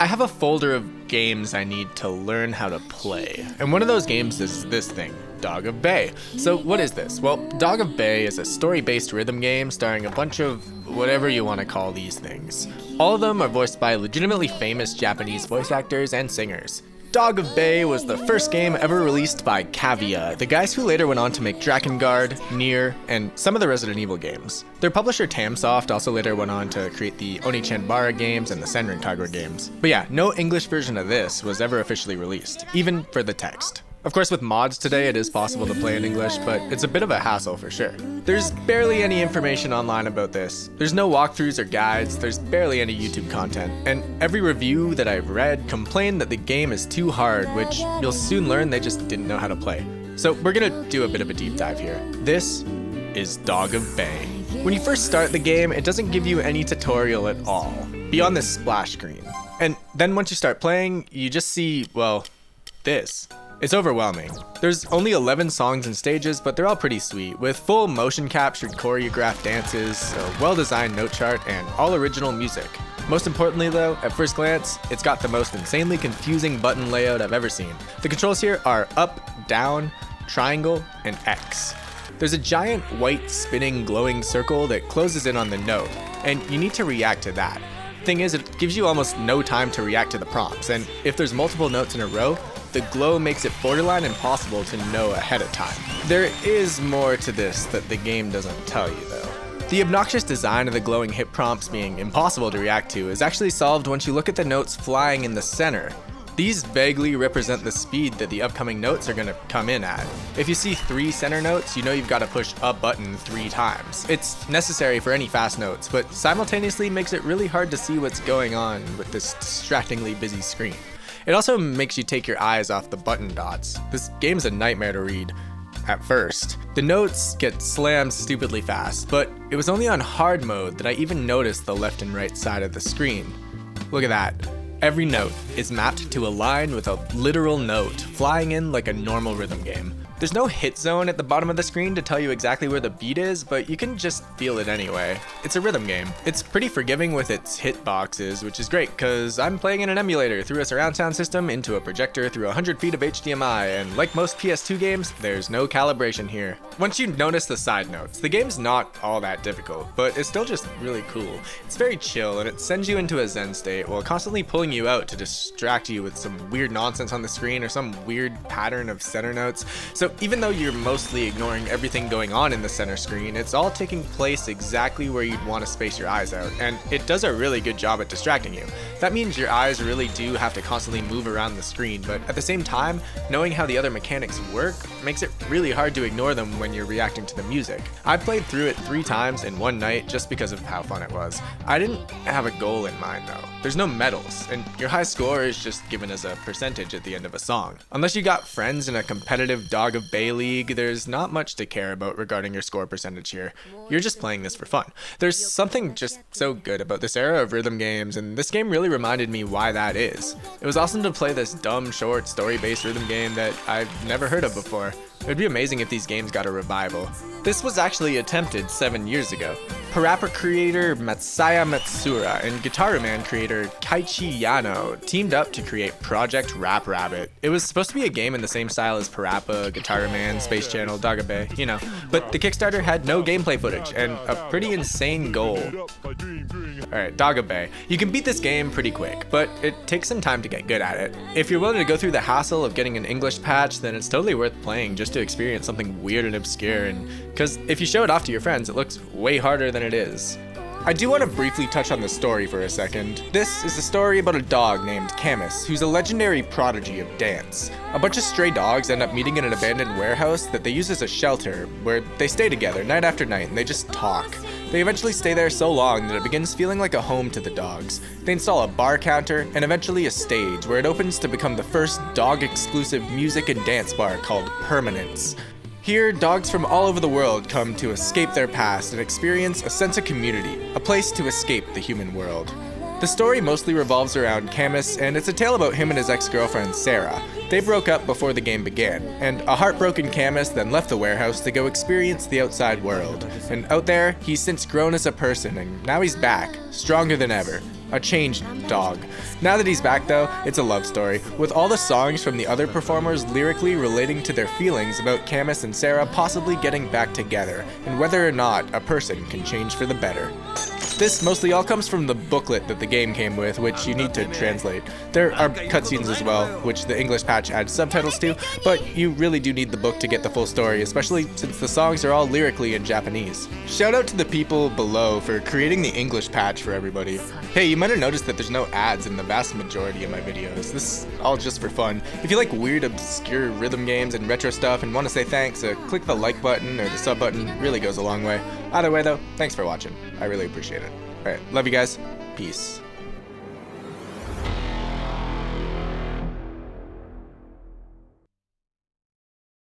I have a folder of games I need to learn how to play. And one of those games is this thing, Dog of Bay. So what is this? Well, Dog of Bay is a story-based rhythm game starring a bunch of whatever you want to call these things. All of them are voiced by legitimately famous Japanese voice actors and singers. Dog of Bay was the first game ever released by Cavia, the guys who later went on to make Drakengard, Nier, and some of the Resident Evil games. Their publisher Tamsoft also later went on to create the Oni-Chanbara games and the Senran Kagura games. But yeah, no English version of this was ever officially released, even for the text. Of course, with mods today, it is possible to play in English, but it's a bit of a hassle for sure. There's barely any information online about this. There's no walkthroughs or guides, there's barely any YouTube content, and every review that I've read complained that the game is too hard, which you'll soon learn they just didn't know how to play. So we're gonna do a bit of a deep dive here. This is Dog of Bay. When you first start the game, it doesn't give you any tutorial at all, beyond this splash screen. And then once you start playing, you just see, well, this. It's overwhelming. There's only 11 songs and stages, but they're all pretty sweet, with full motion captured choreographed dances, a well-designed note chart, and all original music. Most importantly though, at first glance, it's got the most insanely confusing button layout I've ever seen. The controls here are up, down, triangle, and X. There's a giant white spinning glowing circle that closes in on the note, and you need to react to that. Thing is, it gives you almost no time to react to the prompts, and if there's multiple notes in a row, the glow makes it borderline impossible to know ahead of time. There is more to this that the game doesn't tell you though. The obnoxious design of the glowing hit prompts being impossible to react to is actually solved once you look at the notes flying in the center. These vaguely represent the speed that the upcoming notes are going to come in at. If you see 3 center notes, you know you've got to push a button 3 times. It's necessary for any fast notes, but simultaneously makes it really hard to see what's going on with this distractingly busy screen. It also makes you take your eyes off the button dots. This game's a nightmare to read. At first. The notes get slammed stupidly fast, but it was only on hard mode that I even noticed the left and right side of the screen. Look at that. Every note is mapped to a line with a literal note, flying in like a normal rhythm game. There's no hit zone at the bottom of the screen to tell you exactly where the beat is, but you can just feel it anyway. It's a rhythm game. It's pretty forgiving with its hitboxes, which is great, cause I'm playing in an emulator through a surround sound system into a projector through 100 feet of HDMI, and like most PS2 games, there's no calibration here. Once you notice the side notes, the game's not all that difficult, but it's still just really cool. It's very chill, and it sends you into a zen state while constantly pulling you out to distract you with some weird nonsense on the screen or some weird pattern of center notes. So even though you're mostly ignoring everything going on in the center screen, it's all taking place exactly where you'd want to space your eyes out, and it does a really good job at distracting you. That means your eyes really do have to constantly move around the screen, but at the same time, knowing how the other mechanics work makes it really hard to ignore them when you're reacting to the music. I played through it 3 times in one night just because of how fun it was. I didn't have a goal in mind though. There's no medals, and your high score is just given as a percentage at the end of a song. Unless you got friends in a competitive Dog of Bay league, there's not much to care about regarding your score percentage here. You're just playing this for fun. There's something just so good about this era of rhythm games, and this game really reminded me why that is. It was awesome to play this dumb, short, story-based rhythm game that I've never heard of before. It would be amazing if these games got a revival. This was actually attempted 7 years ago. Parappa creator Matsaya Matsura and Guitar Man creator Kaiichi Yano teamed up to create Project Rap Rabbit. It was supposed to be a game in the same style as Parappa, Guitar Man, Space Channel, Dog of Bay, you know, but the Kickstarter had no gameplay footage and a pretty insane goal. Alright, Dog of Bay. You can beat this game pretty quick, but it takes some time to get good at it. If you're willing to go through the hassle of getting an English patch, then it's totally worth playing just to experience something weird and obscure, and because if you show it off to your friends, it looks way harder than it is. I do want to briefly touch on the story for a second. This is a story about a dog named Camus, who's a legendary prodigy of dance. A bunch of stray dogs end up meeting in an abandoned warehouse that they use as a shelter, where they stay together night after night and they just talk. They eventually stay there so long that it begins feeling like a home to the dogs. They install a bar counter and eventually a stage where it opens to become the first dog-exclusive music and dance bar called Permanence. Here, dogs from all over the world come to escape their past and experience a sense of community, a place to escape the human world. The story mostly revolves around Camus, and it's a tale about him and his ex-girlfriend, Sarah. They broke up before the game began, and a heartbroken Camus then left the warehouse to go experience the outside world. And out there, he's since grown as a person, and now he's back, stronger than ever. a changed dog. Now that he's back though, it's a love story, with all the songs from the other performers lyrically relating to their feelings about Camus and Sarah possibly getting back together, and whether or not a person can change for the better. This mostly all comes from the booklet that the game came with, which you need to translate. There are cutscenes as well, which the English patch adds subtitles to, but you really do need the book to get the full story, especially since the songs are all lyrically in Japanese. Shout out to the people below for creating the English patch for everybody. Hey, you might have noticed that there's no ads in the vast majority of my videos. This is all just for fun. If you like weird, obscure rhythm games and retro stuff and want to say thanks, click the like button or the sub button. It really goes a long way. Either way though, thanks for watching. I really appreciate it. Alright, love you guys. Peace.